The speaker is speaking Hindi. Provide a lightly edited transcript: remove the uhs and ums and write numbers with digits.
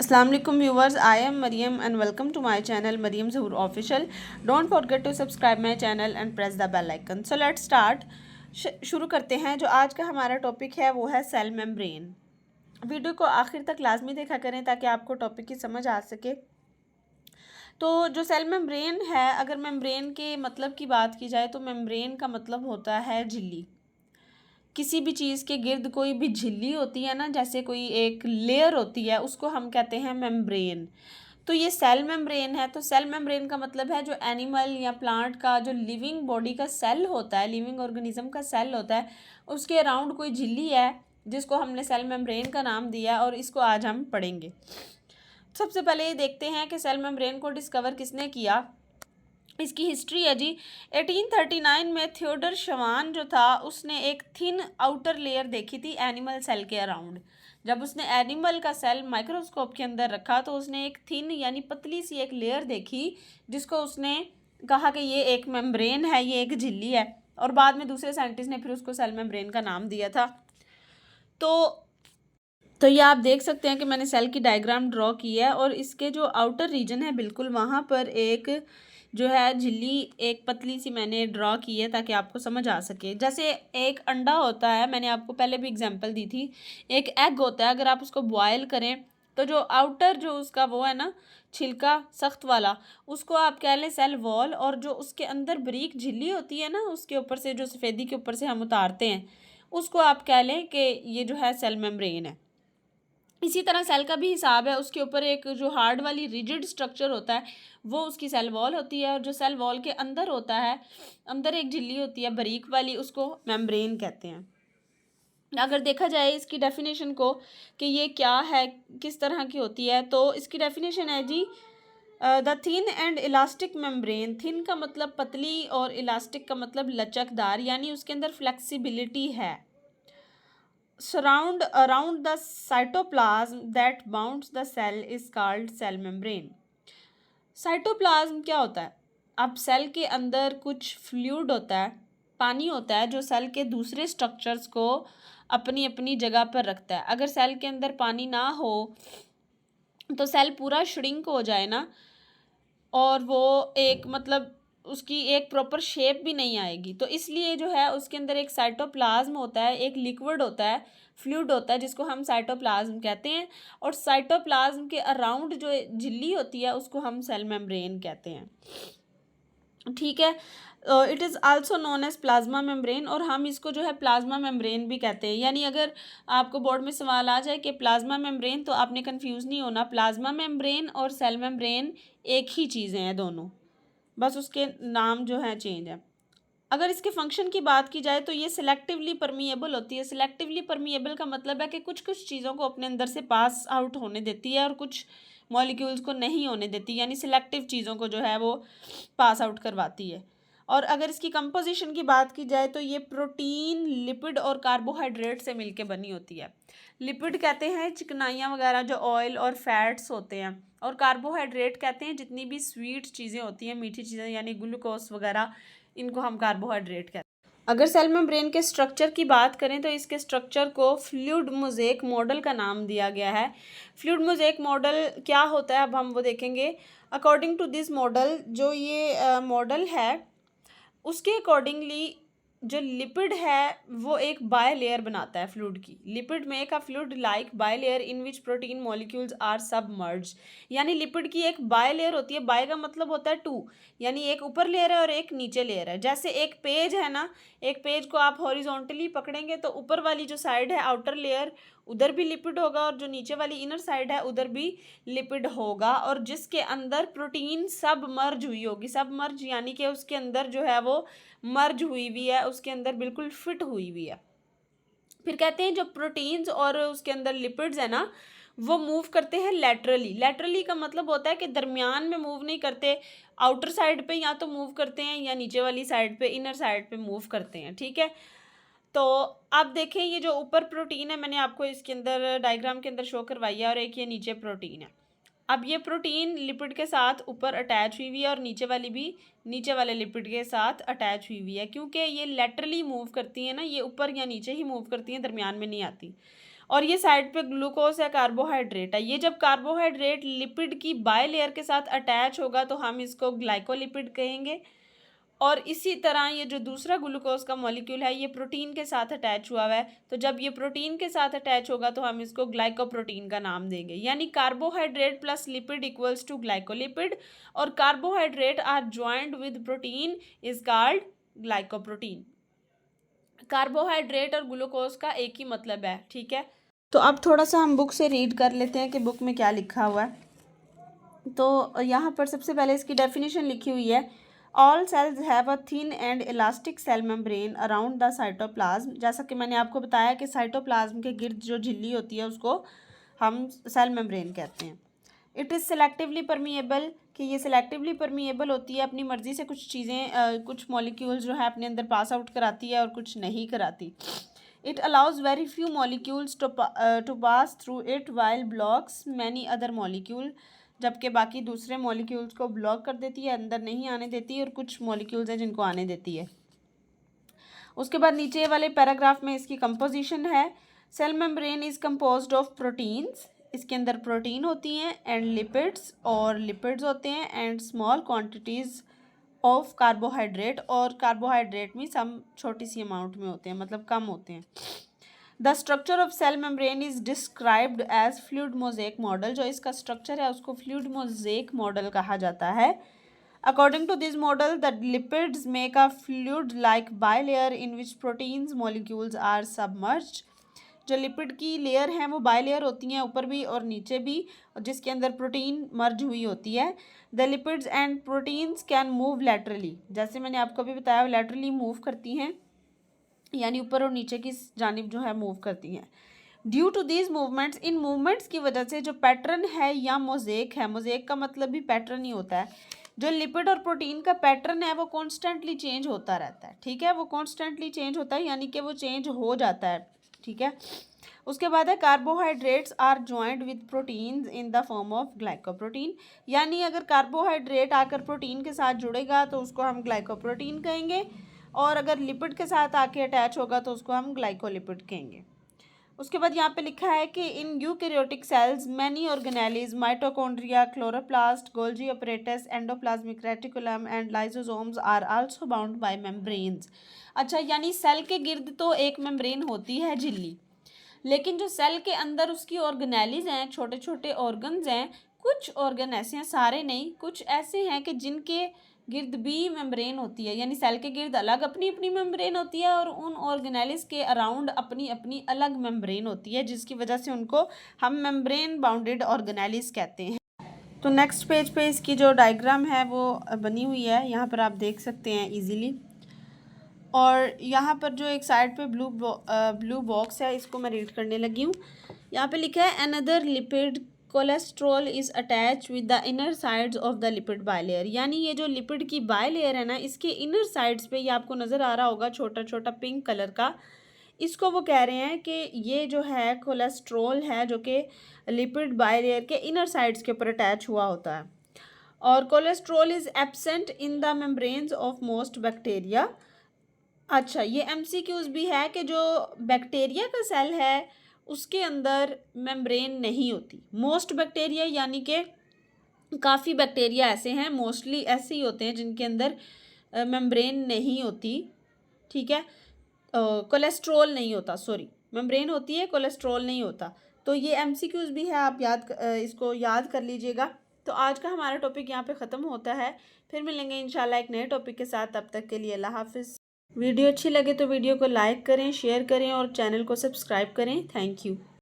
Assalamu alaikum viewers, I am Mariam and welcome to my channel Mariam Zahoor Official. Don't forget to subscribe my channel and press the bell icon. So let's start. शुरू करते हैं। जो आज का हमारा टॉपिक है वो है सेल मेम्ब्रेन। वीडियो को आखिर तक लाजमी देखा करें ताकि आपको टॉपिक की समझ आ सके। तो जो सेल मेम्ब्रेन है, अगर मेम्ब्रेन के मतलब की बात की जाए तो मेम्ब्रेन का मतलब होता है झिल्ली। किसी भी चीज़ के गिर्द कोई भी झिल्ली होती है ना, जैसे कोई एक लेयर होती है, उसको हम कहते हैं मेम्ब्रेन। तो ये सेल मेम्ब्रेन है। तो सेल मेम्ब्रेन का मतलब है जो एनिमल या प्लांट का जो लिविंग बॉडी का सेल होता है, लिविंग ऑर्गेनिज्म का सेल होता है, उसके अराउंड कोई झिल्ली है जिसको हमने सेल मेम्ब्रेन का नाम दिया और इसको आज हम पढ़ेंगे। सबसे पहले ये देखते हैं कि सेल मेम्ब्रेन को डिस्कवर किसने किया। इसकी हिस्ट्री है जी। 1839 में थियोडर शवान जो था उसने एक थिन आउटर लेयर देखी थी एनिमल सेल के अराउंड। जब उसने एनिमल का सेल माइक्रोस्कोप के अंदर रखा तो उसने एक थिन यानी पतली सी एक लेयर देखी जिसको उसने कहा कि ये एक मेम्ब्रेन है, ये एक झिल्ली है। और बाद में दूसरे साइंटिस्ट ने फिर उसको सेल मेम्ब्रेन का नाम दिया था। तो ये आप देख सकते हैं कि मैंने सेल की डायग्राम ड्रॉ की है और इसके जो आउटर रीजन है बिल्कुल वहाँ पर एक जो है झिल्ली एक पतली सी मैंने ड्रॉ की है ताकि आपको समझ आ सके। जैसे एक अंडा होता है, मैंने आपको पहले भी एग्जांपल दी थी। एक एग होता है, अगर आप उसको बॉयल करें तो जो आउटर जो उसका वो है ना छिलका सख्त वाला, उसको आप कह लें सेल वॉल, और जो उसके अंदर बारीक झिल्ली होती है ना उसके ऊपर से जो सफ़ेदी के ऊपर से हम उतारते हैं उसको आप कह लें कि ये जो है सेल मेम्ब्रेन है। इसी तरह सेल का भी हिसाब है। उसके ऊपर एक जो हार्ड वाली रिजिड स्ट्रक्चर होता है वो उसकी सेल वॉल होती है, और जो सेल वॉल के अंदर होता है, अंदर एक झिल्ली होती है बारीक वाली, उसको मेम्ब्रेन कहते हैं। अगर देखा जाए इसकी डेफिनेशन को कि ये क्या है, किस तरह की होती है, तो इसकी डेफिनेशन है जी the thin and elastic membrane. Thin का मतलब पतली और इलास्टिक का मतलब लचकदार, यानी उसके अंदर फ्लेक्सिबिलिटी है। Surround around the cytoplasm that bounds the cell is called cell membrane. Cytoplasm क्या होता है? अब सेल के अंदर कुछ फ्लूइड होता है, पानी होता है जो सेल के दूसरे स्ट्रक्चर्स को अपनी अपनी जगह पर रखता है। अगर सेल के अंदर पानी ना हो तो सेल पूरा श्रिंक हो जाए ना, और वो एक मतलब उसकी एक प्रॉपर शेप भी नहीं आएगी। तो इसलिए जो है उसके अंदर एक साइटोप्लाज्म होता है, एक लिक्विड होता है, फ्लूइड होता है जिसको हम साइटोप्लाज्म कहते हैं। और साइटोप्लाज्म के अराउंड जो झिल्ली होती है उसको हम सेल मेम्ब्रेन कहते हैं। ठीक है। It is also known as plasma membrane, और हम इसको जो है प्लाज्मा मेम्ब्रेन भी कहते हैं। यानी अगर आपको बोर्ड में सवाल आ जाए कि प्लाज्मा मेम्ब्रेन, तो आपने कंफ्यूज नहीं होना। प्लाज्मा मेम्ब्रेन और सेल मेम्ब्रेन एक ही चीज़ें हैं दोनों, बस उसके नाम जो है चेंज है। अगर इसके फंक्शन की बात की जाए तो ये सिलेक्टिवली परमिएबल होती है। सिलेक्टिवली परमिएबल का मतलब है कि कुछ कुछ चीज़ों को अपने अंदर से पास आउट होने देती है और कुछ मॉलिक्यूल्स को नहीं होने देती, यानी सिलेक्टिव चीज़ों को जो है वो पास आउट करवाती है। और अगर इसकी कंपोजिशन की बात की जाए तो ये प्रोटीन, लिपिड और कार्बोहाइड्रेट से मिलके बनी होती है। लिपिड कहते हैं चिकनाइयाँ वगैरह जो ऑयल और फैट्स होते हैं, और कार्बोहाइड्रेट कहते हैं जितनी भी स्वीट चीज़ें होती हैं, मीठी चीज़ें, यानी ग्लूकोज वगैरह, इनको हम कार्बोहाइड्रेट कहते हैं। अगर सेल मेम्ब्रेन के स्ट्रक्चर की बात करें तो इसके स्ट्रक्चर को फ्लूइड मोज़ेक मॉडल का नाम दिया गया है। फ्लूइड मोज़ेक मॉडल क्या होता है अब हम वो देखेंगे। अकॉर्डिंग टू दिस मॉडल, जो ये मॉडल है उसके अकॉर्डिंगली जो लिपिड है वो एक बाय लेयर बनाता है फ्लूइड की। Lipid make a fluid like bilayer in which protein molecules are submerge. यानी लिपिड की एक बाय लेयर होती है। बाय का मतलब होता है टू, यानी एक ऊपर लेयर है और एक नीचे लेयर है। जैसे एक पेज है ना, एक पेज को आप हॉरिजॉन्टली पकड़ेंगे तो ऊपर वाली जो साइड है आउटर लेयर, उधर भी लिपिड होगा, और जो नीचे वाली इनर साइड है उधर भी लिपिड होगा, और जिसके अंदर प्रोटीन सब मर्ज हुई होगी। सब मर्ज यानी कि उसके अंदर जो है वो मर्ज हुई हुई है, उसके अंदर बिल्कुल फिट हुई हुई है। फिर कहते हैं जो प्रोटीन्स और उसके अंदर लिपिड्स है ना वो मूव करते हैं लेटरली। लेटरली का मतलब होता है कि दरमियान में मूव नहीं करते, आउटर साइड पे या तो मूव करते हैं या नीचे वाली साइड पे, इनर साइड पे मूव करते हैं। ठीक है। तो आप देखें ये जो ऊपर प्रोटीन है मैंने आपको इसके अंदर डायग्राम के अंदर शो करवाई है, और एक ये नीचे प्रोटीन है। अब ये प्रोटीन लिपिड के साथ ऊपर अटैच हुई हुई है और नीचे वाली भी नीचे वाले लिपिड के साथ अटैच हुई हुई है, क्योंकि ये लेटरली मूव करती हैं ना, ये ऊपर या नीचे ही मूव करती हैं, दरमियान में नहीं आती। और ये साइड पे ग्लूकोज है, कार्बोहाइड्रेट है। ये जब कार्बोहाइड्रेट लिपिड की बाय लेयर के साथ अटैच होगा तो हम इसको ग्लाइकोलिपिड कहेंगे। और इसी तरह ये जो दूसरा ग्लूकोज का मॉलिक्यूल है ये प्रोटीन के साथ अटैच हुआ हुआ है, तो जब ये प्रोटीन के साथ अटैच होगा तो हम इसको ग्लाइकोप्रोटीन का नाम देंगे। यानी carbohydrate plus lipid equals to glycolipid, और carbohydrate are joint with protein is called glycoprotein. Carbohydrate और ग्लूकोज का एक ही मतलब है, ठीक है। तो अब थोड़ा सा हम बुक से रीड कर लेते हैं कि बुक में क्या लिखा हुआ है। तो यहाँ पर सबसे पहले इसकी डेफिनेशन लिखी हुई है, all cells have a thin and elastic cell membrane around the cytoplasm. जैसा कि मैंने आपको बताया कि साइटोप्लाज्म के गिर्द जो झिल्ली होती है उसको हम सेल मेम्ब्रेन कहते हैं। इट इज़ सेलेक्टिवली परमिएबल, कि ये सेलेक्टिवली परमिएबल होती है, अपनी मर्जी से कुछ चीज़ें कुछ मॉलिक्यूल्स जो है अपने अंदर पास आउट कराती है और कुछ नहीं कराती। It allows very few molecules to pass through it while blocks many other molecule, जबकि बाकी दूसरे मॉलिक्यूल्स को ब्लॉक कर देती है, अंदर नहीं आने देती, और कुछ मॉलिक्यूल्स हैं जिनको आने देती है। उसके बाद नीचे वाले पैराग्राफ में इसकी कंपोजिशन है, cell membrane is composed of proteins, इसके अंदर प्रोटीन होती हैं, एंड लिपिड्स, और लिपिड्स होते हैं, and small quantities of carbohydrate, और कार्बोहाइड्रेट भी सम छोटी सी अमाउंट में होते हैं, मतलब कम होते हैं। The structure of cell membrane is described as fluid mosaic model, जो इसका स्ट्रक्चर है उसको फ्लूइड मोज़ेक मॉडल कहा जाता है। According to this model the lipids make a fluid like bilayer in which proteins molecules are submerged. जो लिपिड की लेयर हैं वो बायलेयर होती हैं, ऊपर भी और नीचे भी, जिसके अंदर प्रोटीन मर्ज हुई होती है। The lipids and proteins can move laterally, जैसे मैंने आपको अभी बताया लैटरली मूव करती हैं, यानी ऊपर और नीचे की जानिब जो है मूव करती हैं। ड्यू टू दीज मूवमेंट्स, इन मूवमेंट्स की वजह से जो पैटर्न है या मोज़ेक है, मोज़ेक का मतलब भी पैटर्न ही होता है, जो लिपिड और प्रोटीन का पैटर्न है वो कॉन्स्टेंटली चेंज होता रहता है, ठीक है, वो कॉन्स्टेंटली चेंज होता है, यानी कि वो चेंज हो जाता है, ठीक है। उसके बाद है carbohydrates are joint with proteins in the form of glycoprotein, यानी अगर कार्बोहाइड्रेट आकर प्रोटीन के साथ जुड़ेगा तो उसको हम ग्लाइकोप्रोटीन कहेंगे, और अगर लिपिड के साथ आके अटैच होगा तो उसको हम ग्लाइकोलिपिड कहेंगे। उसके बाद यहाँ पे लिखा है कि in eukaryotic cells many organelles, mitochondria, chloroplast, Golgi apparatus, endoplasmic reticulum and lysosomes are also bound by membranes. अच्छा, यानी सेल के गिर्द तो एक मेम्ब्रेन होती है झिल्ली, लेकिन जो सेल के अंदर उसकी ऑर्गेनेलीज हैं, छोटे छोटे ऑर्गन्स हैं, कुछ ऑर्गन ऐसे हैं, सारे नहीं, कुछ ऐसे हैं कि जिनके गिर्द भी मेम्ब्रेन होती है, यानी सेल के गिर्द अलग अपनी अपनी मेम्ब्रेन होती है और उन ऑर्गेनेलिस के अराउंड अपनी अपनी अलग मेम्ब्रेन होती है, जिसकी वजह से उनको हम मेम्ब्रेन बाउंडेड ऑर्गेनेलिस कहते हैं। तो नेक्स्ट पेज पे इसकी जो डायग्राम है वो बनी हुई है, यहाँ पर आप देख सकते हैं इजीली। और यहाँ पर जो एक साइड पे ब्लू बॉक्स है, इसको मैं रीड करने लगी हूँ। यहाँ पे लिखा है another lipid cholesterol is attach with the inner sides of the lipid bilayer, यानी ये जो लिपिड की बायलेयर है ना, इसके इनर साइड्स पे, ये आपको नज़र आ रहा होगा छोटा छोटा पिंक कलर का, इसको वो कह रहे हैं कि ये जो है कोलेस्ट्रॉल है जो कि लिपिड बायलेयर के इनर साइड्स के ऊपर अटैच हुआ होता है। और cholesterol is absent in the membranes of most bacteria. अच्छा, ये एमसीक्यूज भी है कि जो बैक्टीरिया का सेल है उसके अंदर मेम्ब्रेन नहीं होती। मोस्ट बैक्टीरिया यानी कि काफ़ी बैक्टीरिया ऐसे हैं, मोस्टली ऐसे ही होते हैं जिनके अंदर मेम्ब्रेन नहीं होती, ठीक है। कोलेस्ट्रॉल नहीं होता, सॉरी, मेम्ब्रेन होती है, कोलेस्ट्रॉल नहीं होता। तो ये एमसीक्यूज भी है, आप इसको याद कर लीजिएगा। तो आज का हमारा टॉपिक यहाँ पे ख़त्म होता है, फिर मिलेंगे इंशाल्लाह एक नए टॉपिक के साथ। तब तक के लिए अल्लाह हाफिज़। वीडियो अच्छी लगे तो वीडियो को लाइक करें, शेयर करें और चैनल को सब्सक्राइब करें। Thank you.